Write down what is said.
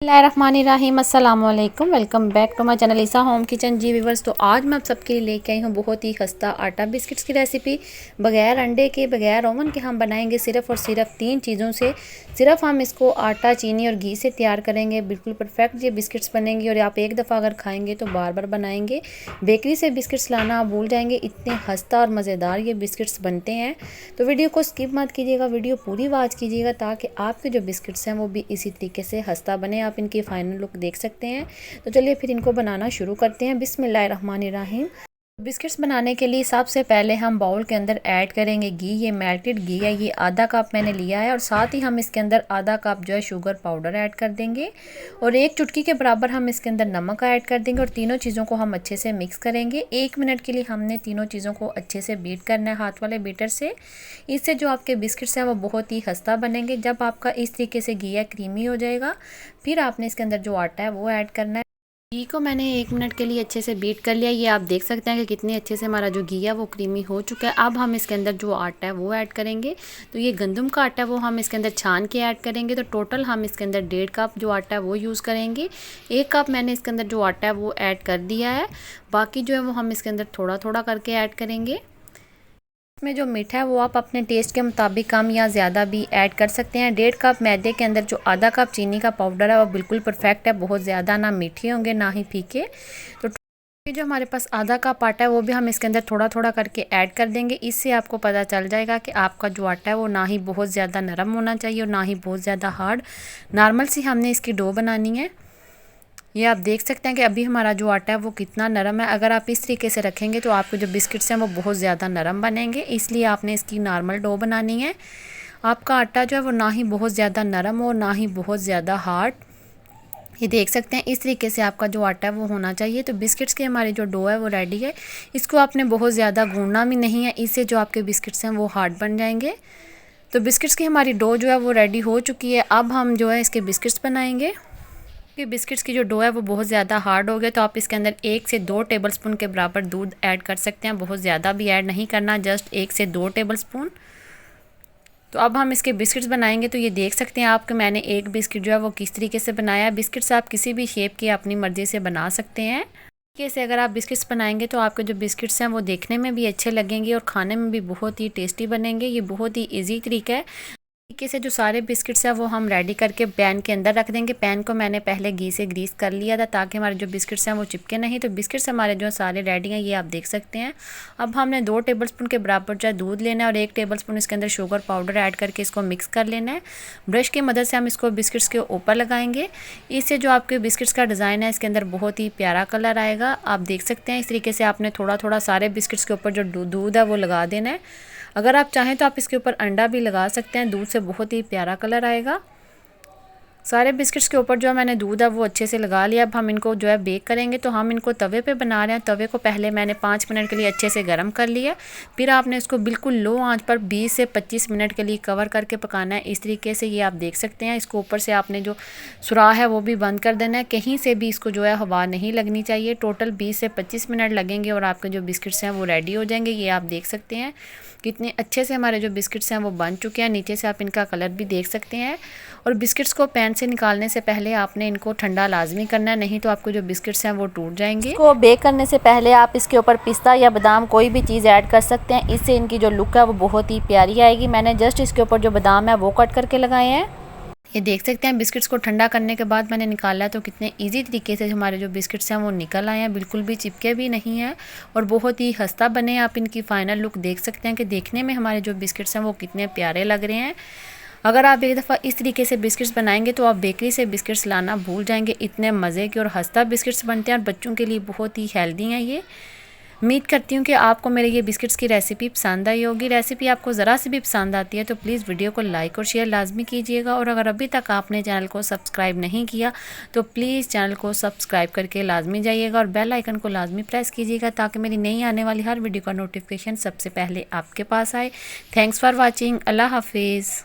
बिस्मिल्लाहिर्रहमानिर्रहीम अस्सलाम वालेकुम। Welcome back to my channel Isa home kitchen. जी व्यूवर्स, तो आज मैं आप सबके लिए लेके आई हूँ बहुत ही खस्ता आटा बिस्किट्स की रेसिपी। बगैर अंडे के, बगैर ओवन के हम बनाएंगे सिर्फ़ और सिर्फ 3 चीज़ों से। सिर्फ हम इसको आटा, चीनी और घी से तैयार करेंगे। बिल्कुल परफेक्ट ये बिस्किट्स बनेंगे और आप एक दफ़ा अगर खाएँगे तो बार बार बनाएंगे। बेकरी से बिस्किट्स लाना आप भूल जाएंगे, इतने खस्ता और मज़ेदार ये बिस्किट्स बनते हैं। तो वीडियो को स्किप मत कीजिएगा, वीडियो पूरी वॉच कीजिएगा ताकि आपके जो बिस्किट्स हैं वो भी इसी तरीके से खस्ता बने। आप इनकी फाइनल लुक देख सकते हैं। तो चलिए फिर इनको बनाना शुरू करते हैं। बिस्मिल्लाहिर्रहमानिर्रहीम। बिस्किट्स बनाने के लिए सबसे पहले हम बाउल के अंदर ऐड करेंगे घी। ये मेल्टेड घी है, ये आधा कप मैंने लिया है। और साथ ही हम इसके अंदर आधा कप जो है शुगर पाउडर ऐड कर देंगे और 1 चुटकी के बराबर हम इसके अंदर नमक ऐड कर देंगे और तीनों चीज़ों को हम अच्छे से मिक्स करेंगे। 1 मिनट के लिए हमने तीनों चीज़ों को अच्छे से बीट करना है हाथ वाले बीटर से। इससे जो आपके बिस्किट्स हैं वो बहुत ही खस्ता बनेंगे। जब आपका इस तरीके से घी क्रीमी हो जाएगा, फिर आपने इसके अंदर जो आटा है वो ऐड करना है। घी को मैंने 1 मिनट के लिए अच्छे से बीट कर लिया। ये आप देख सकते हैं कि कितने अच्छे से हमारा जो घी है वो क्रीमी हो चुका है। अब हम इसके अंदर जो आटा है वो ऐड करेंगे। तो ये गंदम का आटा है वो हम इसके अंदर छान के ऐड करेंगे। तो टोटल हम इसके अंदर 1.5 कप जो आटा है वो यूज़ करेंगे। 1 कप मैंने इसके अंदर जो आटा है वो ऐड कर दिया है। बाकी जो है वो हम इसके अंदर थोड़ा थोड़ा करके ऐड करेंगे। इसमें जो मीठा है वो आप अपने टेस्ट के मुताबिक कम या ज़्यादा भी ऐड कर सकते हैं। 1.5 कप मैदे के अंदर जो आधा कप चीनी का पाउडर है वो बिल्कुल परफेक्ट है। बहुत ज़्यादा ना मीठे होंगे ना ही फीके। तो जो हमारे पास आधा कप आटा है वो भी हम इसके अंदर थोड़ा थोड़ा करके ऐड कर देंगे। इससे आपको पता चल जाएगा कि आपका जो आटा है वो ना ही बहुत ज़्यादा नरम होना चाहिए और ना ही बहुत ज़्यादा हार्ड। नॉर्मल सी हमने इसकी डो बनानी है। ये आप देख सकते हैं कि अभी हमारा जो आटा है वो कितना नरम है। अगर आप इस तरीके से रखेंगे तो आपके जो बिस्किट्स हैं वो बहुत ज़्यादा नरम बनेंगे, इसलिए आपने इसकी नॉर्मल डो बनानी है। आपका आटा जो है वो ना ही बहुत ज़्यादा नरम हो ना ही बहुत ज़्यादा हार्ड। ये देख सकते हैं इस तरीके से आपका जो आटा है वो होना चाहिए। तो बिस्किट्स के हमारी जो डो है वो रेडी है। इसको आपने बहुत ज़्यादा गूंदना भी नहीं है, इससे जो आपके बिस्किट्स हैं वो हार्ड बन जाएंगे। तो बिस्किट्स की हमारी डो जो है वो रेडी हो चुकी है। अब हम जो है इसके बिस्किट्स बनाएंगे। कि बिस्किट्स की जो डो है वो बहुत ज़्यादा हार्ड हो गया, तो आप इसके अंदर 1 से 2 टेबलस्पून के बराबर दूध ऐड कर सकते हैं। बहुत ज़्यादा भी ऐड नहीं करना, जस्ट 1 से 2 टेबलस्पून। तो अब हम इसके बिस्किट्स बनाएंगे। तो ये देख सकते हैं आप कि मैंने एक बिस्किट जो है वो किस तरीके से बनाया है। बिस्किट्स आप किसी भी शेप के अपनी मर्ज़ी से बना सकते हैं। से अगर आप बिस्किट्स बनाएंगे तो आपके जो बिस्किट्स हैं वो देखने में भी अच्छे लगेंगे और खाने में भी बहुत ही टेस्टी बनेंगे। ये बहुत ही ईजी तरीका है। तरीके से जो सारे बिस्किट्स हैं वो हम रेडी करके पैन के अंदर रख देंगे। पैन को मैंने पहले घी से ग्रीस कर लिया था ताकि हमारे जो बिस्किट्स हैं वो चिपके नहीं। तो बिस्किट्स हमारे जो सारे रेडी हैं, ये आप देख सकते हैं। अब हमने 2 टेबलस्पून के बराबर जो है दूध लेना है और 1 टेबलस्पून इसके अंदर शुगर पाउडर ऐड करके इसको मिक्स कर लेना है। ब्रश की मदद से हम इसको बिस्किट्स के ऊपर लगाएंगे। इससे जो आपके बिस्किट्स का डिज़ाइन है इसके अंदर बहुत ही प्यारा कलर आएगा। आप देख सकते हैं इस तरीके से आपने थोड़ा थोड़ा सारे बिस्किट्स के ऊपर जो दूध है वो लगा देना है। अगर आप चाहें तो आप इसके ऊपर अंडा भी लगा सकते हैं, दूध से बहुत ही प्यारा कलर आएगा। सारे बिस्किट्स के ऊपर जो मैंने दूध है वो अच्छे से लगा लिया। अब हम इनको जो है बेक करेंगे। तो हम इनको तवे पे बना रहे हैं। तवे को पहले मैंने 5 मिनट के लिए अच्छे से गर्म कर लिया। फिर आपने इसको बिल्कुल लो आंच पर 20 से 25 मिनट के लिए कवर करके पकाना है। इस तरीके से ये आप देख सकते हैं। इसको ऊपर से आपने जो सुराख है वो भी बंद कर देना है, कहीं से भी इसको जो है हवा नहीं लगनी चाहिए। टोटल 20 से 25 मिनट लगेंगे और आपके जो बिस्किट्स हैं वो रेडी हो जाएंगे। ये आप देख सकते हैं कितने अच्छे से हमारे जो बिस्किट्स हैं वो बन चुके हैं। नीचे से आप इनका कलर भी देख सकते हैं। और बिस्किट्स को पैन से निकालने से पहले आपने इनको ठंडा लाजमी करना है, नहीं तो आपको जो बिस्किट्स हैं वो टूट जाएंगे। इसको बेक करने से पहले आप इसके ऊपर पिस्ता या बादाम कोई भी चीज़ ऐड कर सकते हैं। इससे इनकी जो लुक है वो बहुत ही प्यारी आएगी। मैंने जस्ट इसके ऊपर जो बादाम है वो कट करके लगाए हैं। ये देख सकते हैं बिस्किट्स को ठंडा करने के बाद मैंने निकाला है। तो कितने इजी तरीके से हमारे जो बिस्किट्स हैं वो निकल आए हैं, बिल्कुल भी चिपके भी नहीं हैं और बहुत ही खस्ता बने। आप इनकी फ़ाइनल लुक देख सकते हैं कि देखने में हमारे जो बिस्किट्स हैं वो कितने प्यारे लग रहे हैं। अगर आप एक दफ़ा इस तरीके से बिस्किट्स बनाएंगे तो आप बेकरी से बिस्किट्स लाना भूल जाएंगे। इतने मज़े के और खस्ता बिस्किट्स बनते हैं और बच्चों के लिए बहुत ही हेल्दी हैं। ये उम्मीद करती हूँ कि आपको मेरे ये बिस्किट्स की रेसिपी पसंद आई होगी। रेसिपी आपको ज़रा सी भी पसंद आती है तो प्लीज़ वीडियो को लाइक और शेयर लाजमी कीजिएगा। और अगर अभी तक आपने चैनल को सब्सक्राइब नहीं किया तो प्लीज़ चैनल को सब्सक्राइब करके लाजमी जाइएगा और बेल आइकन को लाजमी प्रेस कीजिएगा ताकि मेरी नई आने वाली हर वीडियो का नोटिफिकेशन सबसे पहले आपके पास आए। Thanks for watching. अल्लाह हाफिज़।